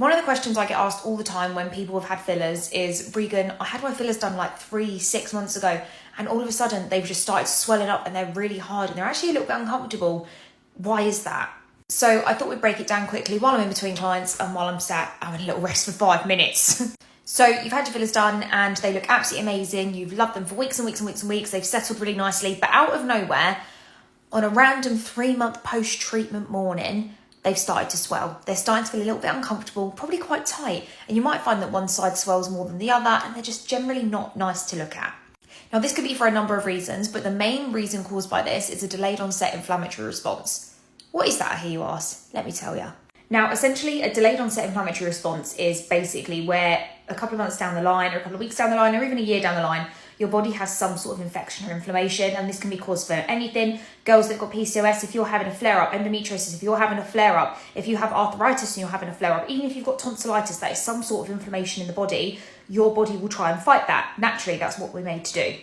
One of the questions I get asked all the time when people have had fillers is, Regan, I had my fillers done like 6 months ago, and all of a sudden they've just started swelling up and they're really hard and they're actually a little bit uncomfortable. Why is that? So I thought we'd break it down quickly while I'm in between clients and while I'm sat having a little rest for 5 minutes. So you've had your fillers done and they look absolutely amazing. You've loved them for weeks and weeks and weeks and weeks. They've settled really nicely, but out of nowhere, on a random 3-month post-treatment morning, they've started to swell. They're starting to feel a little bit uncomfortable, probably quite tight. And you might find that one side swells more than the other, and they're just generally not nice to look at. Now, this could be for a number of reasons, but the main reason caused by this is a delayed onset inflammatory response. What is that, I hear you ask? Let me tell you. Now, essentially, a delayed onset inflammatory response is basically where a couple of months down the line, or a couple of weeks down the line, or even a year down the line, your body has some sort of infection or inflammation, and this can be caused for anything. Girls that got PCOS, if you're having a flare-up, endometriosis, if you're having a flare-up, if you have arthritis and you're having a flare-up, even if you've got tonsillitis, that is some sort of inflammation in the body, your body will try and fight that. Naturally, that's what we're made to do.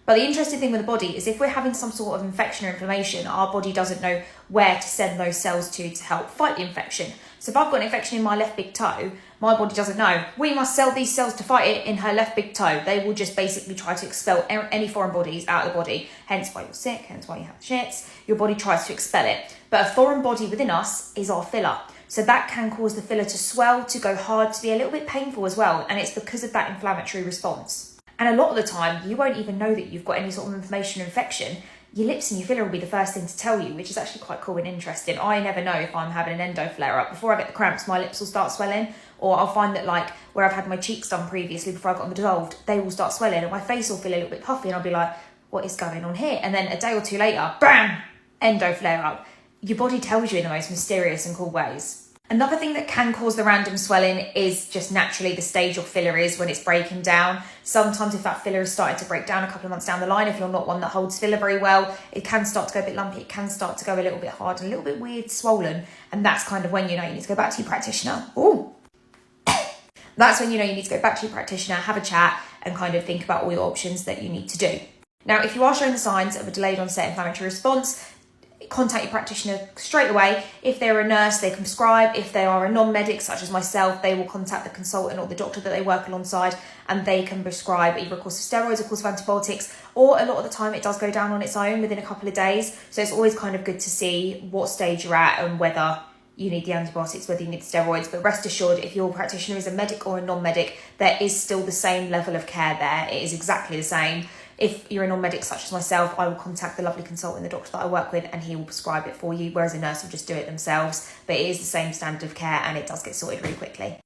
But the interesting thing with the body is if we're having some sort of infection or inflammation, our body doesn't know where to send those cells to help fight the infection. So if I've got an infection in my left big toe, my body doesn't know. We must sell these cells to fight it in her left big toe. They will just basically try to expel any foreign bodies out of the body. Hence why you're sick, hence why you have shits. Your body tries to expel it. But a foreign body within us is our filler. So that can cause the filler to swell, to go hard, to be a little bit painful as well. And it's because of that inflammatory response. And a lot of the time, you won't even know that you've got any sort of inflammation or infection. Your lips and your filler will be the first thing to tell you, which is actually quite cool and interesting. I never know if I'm having an endo flare-up. Before I get the cramps, my lips will start swelling. Or I'll find that, like, where I've had my cheeks done previously before I got them dissolved, they will start swelling and my face will feel a little bit puffy and I'll be like, what is going on here? And then a day or two later, bam, endo flare-up. Your body tells you in the most mysterious and cool ways. Another thing that can cause the random swelling is just naturally the stage your filler is when it's breaking down. Sometimes if that filler is starting to break down a couple of months down the line, if you're not one that holds filler very well, it can start to go a bit lumpy, it can start to go a little bit hard and a little bit weird, swollen. And that's kind of when you know you need to go back to your practitioner. Ooh. That's when you know you need to go back to your practitioner, have a chat and kind of think about all your options that you need to do. Now, if you are showing the signs of a delayed onset inflammatory response, contact your practitioner straight away. If they're a nurse, they can prescribe. If they are a non-medic, such as myself, they will contact the consultant or the doctor that they work alongside and they can prescribe either a course of steroids or a course of antibiotics, or a lot of the time it does go down on its own within a couple of days. So it's always kind of good to see what stage you're at and whether you need the antibiotics, whether you need the steroids. But rest assured, if your practitioner is a medic or a non-medic, there is still the same level of care there. It is exactly the same. If you're a non-medic such as myself, I will contact the lovely consultant, the doctor that I work with, and he will prescribe it for you, whereas a nurse will just do it themselves. But it is the same standard of care and it does get sorted really quickly.